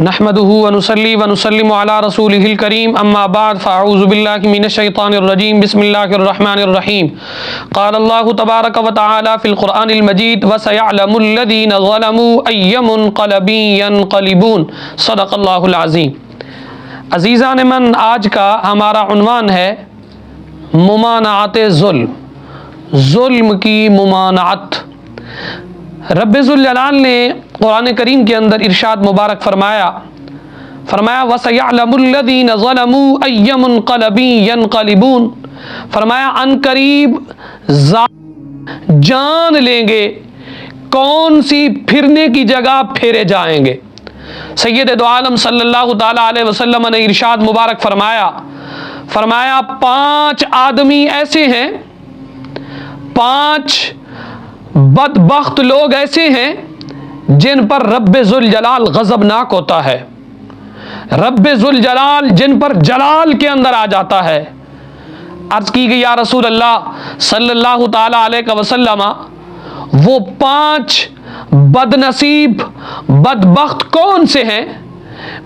नहमदुहु व नुसल्ली व नुसल्लिमु अला रसूलिहिल करीम अम्मा बाद फ़अऊज़ु बिल्लाहि मिनश शैतानिर रजीम बिस्मिल्लाहिर रहमानिर रहीम क़ाल अल्लाहु तबारक व तआला फ़िल क़ुरआनिल मजीद व सयअलमुल लज़ीना ज़लमू अय्य मुनक़लबिन यनक़लिबून सदक़ल्लाहुल अज़ीम। अज़ीज़ान मन, आज का हमारा उन्वान है मुमानअत ज़ुल्म, ज़ुल्म की मुमानअत। रब्बे ज़ुल जलाल ने कुरान करीम के अंदर इरशाद मुबारक फरमाया वसयअलमुल लज़ीना ज़लमू अय्य मुनक़लबिन यनक़लिबून। फरमाया अनकरीब जान लेंगे कौन सी फिरने की जगह फेरे जाएंगे। सैयद दो आलम सल्लल्लाहु ताला अलैहि वसल्लम ने इरशाद मुबारक फरमाया 5 आदमी ऐसे हैं, 5 बदबख्त लोग ऐसे हैं जिन पर रब्बे ज़ुल जलाल गज़बनाक होता है। रब्बे ज़ुल जलाल जिन पर जलाल के अंदर आ जाता है। अर्ज़ की गई या रसूल अल्लाह सल्लल्लाहु ताला अलैहि वसल्लम, वो 5 बदनसीब बदबख्त कौन से हैं?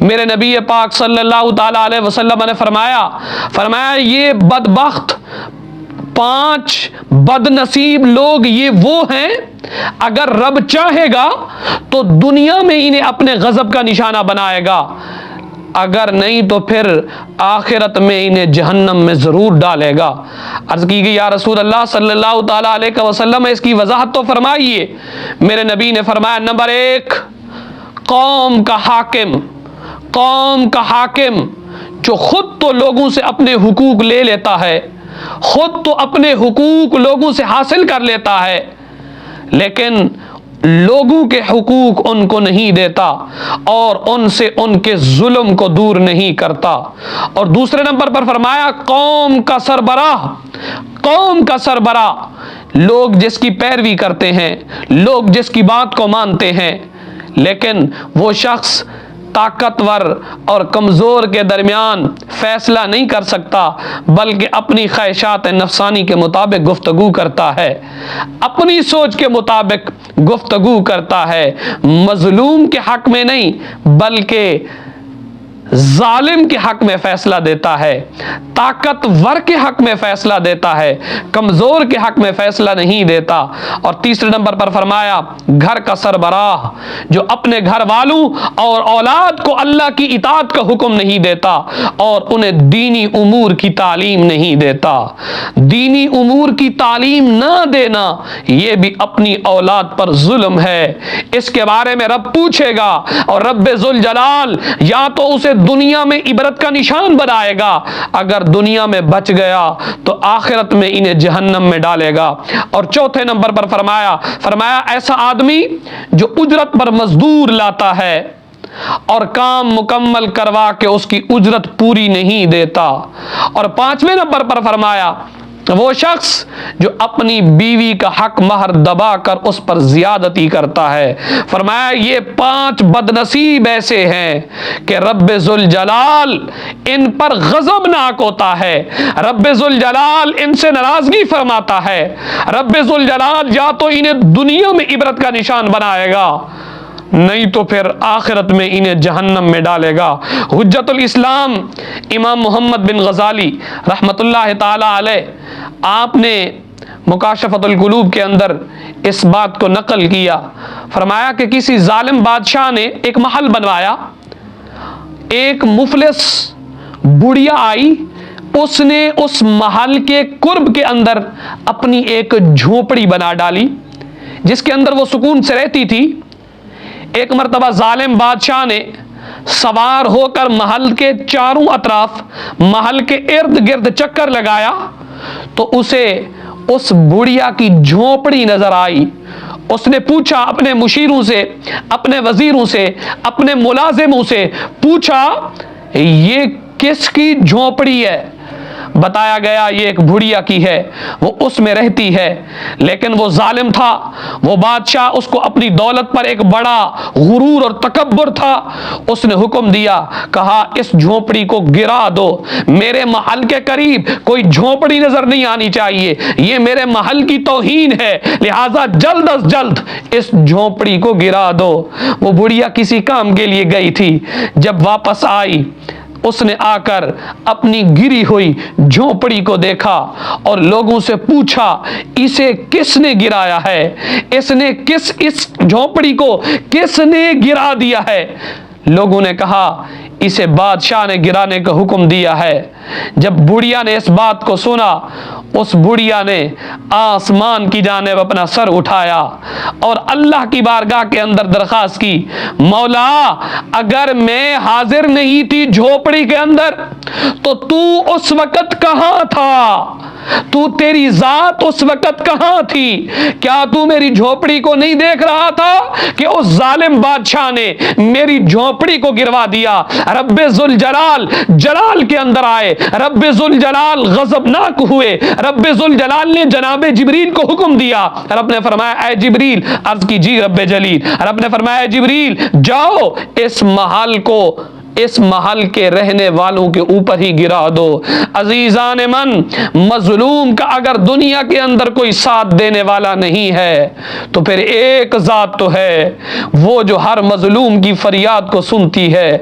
मेरे नबी पाक सल्लल्लाहु ताला अलैहि वसल्लम ने फरमाया ये बदबख्त 5 बदनसीब लोग ये वो हैं, अगर रब चाहेगा तो दुनिया में इन्हें अपने गजब का निशाना बनाएगा, अगर नहीं तो फिर आखिरत में इन्हें जहन्नम में ज़रूर डालेगा। अर्ज़ की गई या रसूल अल्लाह सल्लल्लाहु ताला अलैहि वसल्लम, इसकी वजाहत तो फरमाइए। मेरे नबी ने फरमाया, नंबर 1 कौम का हाकिम जो खुद तो लोगों से अपने हुकूक ले लेता है, खुद तो अपने हुकूक लोगों से हासिल कर लेता है, लेकिन लोगों के हुकूक उनको नहीं देता और उनसे उनके जुल्म को दूर नहीं करता। और दूसरे नंबर पर फरमाया कौम का सरबराह, लोग जिसकी पैरवी करते हैं, लोग जिसकी बात को मानते हैं, लेकिन वो शख्स ताकतवर और कमज़ोर के दरमियान फैसला नहीं कर सकता, बल्कि अपनी ख्वाहिशात नफसानी के मुताबिक गुफ्तगू करता है, अपनी सोच के मुताबिक गुफ्तगू करता है। मजलूम के हक में नहीं बल्कि जालिम के हक में फैसला देता है, ताकतवर के हक में फैसला देता है, कमज़ोर के हक में फैसला नहीं देता। और तीसरे नंबर पर फरमाया घर का सरबराह, जो अपने घर वालों और औलाद को अल्लाह की इताअत का हुक्म नहीं देता और उन्हें दीनी उमूर की तालीम नहीं देता। दीनी उमूर की तालीम ना देना ये भी अपनी औलाद पर जुल्म है। इसके बारे में रब पूछेगा और रब्बे ज़ुल जलाल या तो उसे दुनिया में इबरत का निशान बनाएगा, अगर दुनिया में बच गया तो आखिरत में इन्हें जहन्नम में डालेगा। और चौथे नंबर पर फरमाया ऐसा आदमी जो उजरत पर मजदूर लाता है और काम मुकम्मल करवा के उसकी उजरत पूरी नहीं देता। और 5वें नंबर पर फरमाया वो शख्स जो अपनी बीवी का हक महर दबा कर उस पर ज्यादती करता है। फरमाया ये 5 बदनसीब ऐसे हैं कि रब्बे ज़ुल जलाल इन पर गज़बनाक होता है, रब्बे ज़ुल जलाल इनसे नाराजगी फरमाता है, रब्बे ज़ुल जलाल या तो इन्हें दुनिया में इबरत का निशान बनाएगा, नहीं तो फिर आखिरत में इन्हें जहन्नम में डालेगा। हुज्जतुल इस्लाम इमाम मोहम्मद बिन गज़ाली रहमतुल्लाह ताला अलैह, आपने मुकाशफतुल कुलूब के अंदर इस बात को नकल किया। फरमाया कि किसी जालिम बादशाह ने एक महल बनवाया, एक मुफलिस बुढ़िया आई, उसने उस महल के कुर्ब के अंदर अपनी एक झोपड़ी बना डाली जिसके अंदर वो सुकून से रहती थी। एक मर्तबा जालिम बादशाह ने सवार होकर महल के चारों अतराफ, महल के इर्द गिर्द चक्कर लगाया तो उसे उस बुढ़िया की झोपड़ी नजर आई। उसने पूछा अपने मुशीरों से, अपने वजीरों से, अपने मुलाजिमों से पूछा ये किसकी झोपड़ी है? बताया गया ये एक बुढ़िया की है, वो उसमें रहती है, लेकिन वो जालिम था, वो बादशाह, उसको अपनी दौलत पर एक बड़ा गुरूर और तकब्बुर था। उसने हुक्म दिया, कहा इस झोपड़ी को गिरा दो, मेरे महल के करीब कोई झोपड़ी नजर नहीं आनी चाहिए, ये मेरे महल की तौहीन है, लिहाजा जल्द अज जल्द इस झोपड़ी को गिरा दो। वो बुढ़िया किसी काम के लिए गई थी, जब वापस आई उसने आकर अपनी गिरी हुई झोपड़ी को देखा और लोगों से पूछा, इसे किसने गिराया है, इसने इस झोपड़ी को किसने गिरा दिया है? लोगों ने कहा, इसे बादशाह ने गिराने का हुक्म दिया है। जब बुढ़िया ने इस बात को सुना, उस बुढ़िया ने आसमान की जानिब अपना सर उठाया और अल्लाह की बारगाह के अंदर दरखास्त की, मौला अगर मैं हाजिर नहीं थी झोपड़ी के अंदर तो तू उस वक्त कहां था? तू, तेरी जात उस वक्त कहां थी? क्या तू मेरी झोपड़ी को नहीं देख रहा था कि उस जालिम बादशाह ने मेरी झोपड़ी को गिरवा दिया? रब्बे जुल जलाल जलाल के अंदर आए, रब्बे जुल जलाल गजबनाक हुए। रब्बे जुल जलाल ने जनाबे जिब्रील को हुक्म दिया, रब ने फरमाया, ऐ जिब्रील, अर्ज कीजिए रब्बे जलील, रब ने फरमाया, जिब्रील जाओ इस महल को, इस महल के रहने वालों के ऊपर ही गिरा दो। अजीजान मन, मजलूम का अगर दुनिया के अंदर कोई साथ देने वाला नहीं है तो फिर एक जात तो है, वो जो हर मजलूम की फरियाद को सुनती है।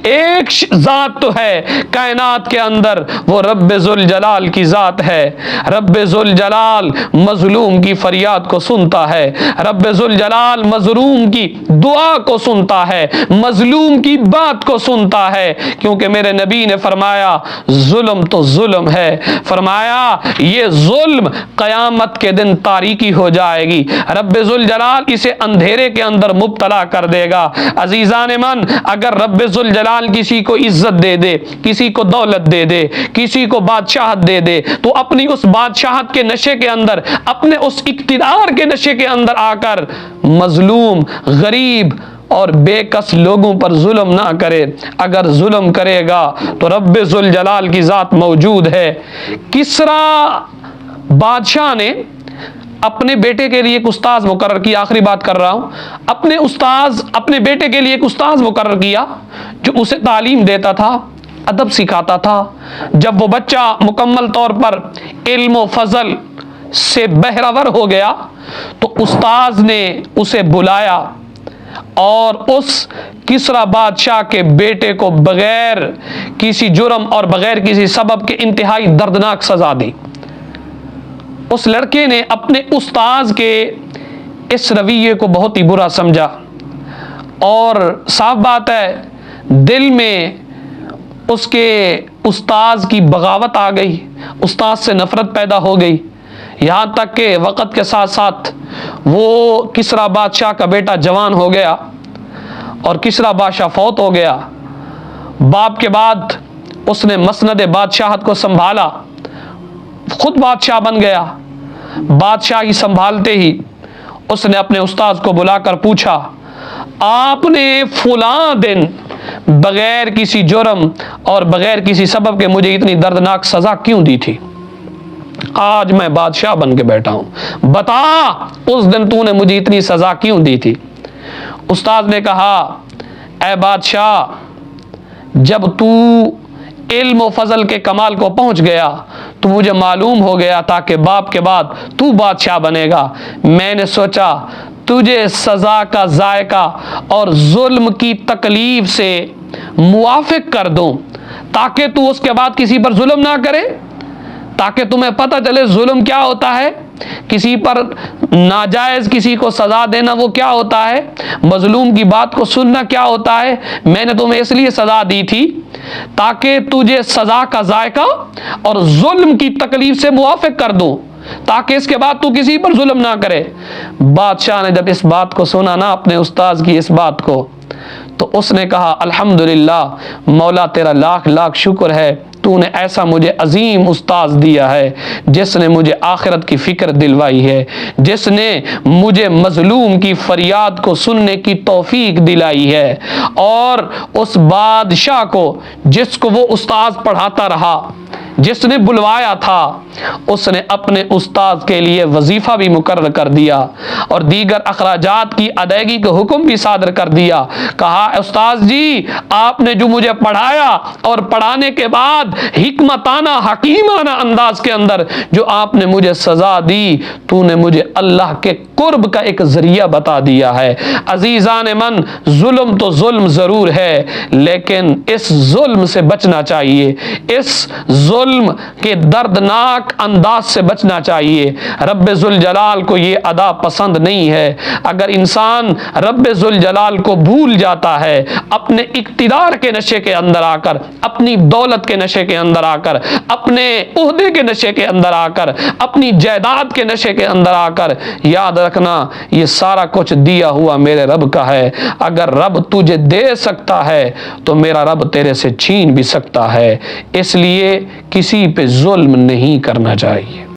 एक जात तो है कायनात के अंदर, वो रब्बे जुल जलाल की जात है। रब्बे जुल जलाल मजलूम की फरियाद को सुनता है, रब्बे जुल जलाल मजलूम की दुआ को सुनता है, मजलूम की बात को सुनता है। क्योंकि मेरे नबी ने फरमाया, जुल्म तो जुल्म है, फरमाया ये जुल्म कयामत के दिन तारीकी हो जाएगी, रब्बे जुल जलाल इसे अंधेरे के अंदर मुब्तला कर देगा। अजीजान मन, अगर रब्बे जुल जलाल किसी को इज्जत दे दे, किसी को दौलत दे दे, किसी को बादशाहत दे दे, तो अपनी उस बादशाहत के नशे के अंदर, अपने उस इक्तिदार के नशे के अंदर आकर मजलूम, गरीब और बेकस लोगों पर जुल्म ना करे। अगर जुल्म करेगा तो रब्बे जुल जलाल की जात मौजूद है। किसरा बादशाह ने अपने बेटे के लिए एक उस्ताद मुकर्रर किया, आखिरी बात कर रहा हूं, अपने बेटे के लिए एक उस्ताद मुकर्रर किया जो उसे तालीम देता था, अदब सिखाता था। जब वो बच्चा मुकम्मल तौर पर इल्म व फजल से बहरावर हो गया तो उस्ताद ने उसे बुलाया और उस किसरा बादशाह के बेटे को बगैर किसी जुर्म और बगैर किसी सबब के इंतहाई दर्दनाक सजा दी। उस लड़के ने अपने उस्ताद के इस रवैये को बहुत ही बुरा समझा और साफ बात है, दिल में उसके उस्ताद की बगावत आ गई, उस्ताद से नफरत पैदा हो गई। यहाँ तक कि वक़्त के साथ साथ वो किसरा बादशाह का बेटा जवान हो गया और किसरा बादशाह फौत हो गया। बाप के बाद उसने मसनद बादशाहत को संभाला, खुद बादशाह बन गया। बादशाही संभालते ही उसने अपने उस्ताद को बुलाकर पूछा, आपने फुला दिन बगैर किसी जुर्म और बगैर किसी सबब के मुझे इतनी दर्दनाक सजा क्यों दी थी? आज मैं बादशाह बन के बैठा हूं, बता उस दिन तूने मुझे इतनी सजा क्यों दी थी? उस्ताद ने कहा, ऐ बादशाह, जब तू इल्म व फजल के कमाल को पहुंच गया तो मुझे मालूम हो गया था कि बाप के बाद तू बादशाह बनेगा। मैंने सोचा तुझे सजा का जायका और जुल्म की तकलीफ से मुआफिक कर दूं ताकि तू उसके बाद किसी पर जुल्म ना करे, ताकि तुम्हें पता चले जुल्म क्या होता है, किसी पर नाजायज किसी को सजा देना वो क्या होता है, मजलूम की बात को सुनना क्या होता है। मैंने तुम्हें इसलिए सजा दी थी ताकि तुझे सजा का जायका और जुल्म की तकलीफ से मुआफिक कर दूं ताकि इसके बाद तू किसी पर जुल्म ना करे। बादशाह ने जब इस बात को सुना ना, अपने उस्ताद की इस बात को, तो उसने कहा, अल्हम्दुलिल्लाह मौला तेरा लाख लाख शुक्र है, तूने ऐसा मुझे अजीम उस्ताद दिया है जिसने मुझे आखिरत की फिक्र दिलवाई है, जिसने मुझे मजलूम की फरियाद को सुनने की तौफीक दिलाई है। और उस बादशाह को जिसको वो उस्ताद पढ़ाता रहा, जिसने बुलवाया था उसने अपने उस्ताद के लिए वजीफ़ा भी मुकर्रर कर दिया और दीगर अखराजात की अदायगी का हुक्म भी सादर कर दिया। कहा उस्ताद जी, आपने जो मुझे पढ़ाया और पढ़ाने के बाद हिकमताना हकीमाना अंदाज के अंदर जो आपने मुझे सजा दी, तूने मुझे अल्लाह के कुर्ब का एक जरिया बता दिया है। अजीज़ान मन, जुल्म तो जुल्म ज़रूर है, लेकिन इस जुल्म से बचना चाहिए, इस जुल्म के दर्दनाक अंदाज से बचना चाहिए। रब्बे जुल जलाल को ये अदा पसंद नहीं है। अगर इंसान रब्बे जुल जलाल को भूल जाता है, अपने इक्तिदार के नशे के अंदर आकर, अपनी दौलत के नशे के अंदर आकर, अपने ओहदे के नशे के अंदर आकर, अपनी जायदाद के नशे के अंदर आकर, याद रखना ये सारा कुछ दिया हुआ मेरे रब का है। अगर रब तुझे दे सकता है तो मेरा रब तेरे से छीन भी सकता है। इसलिए किसी पे जुल्म नहीं करना चाहिए।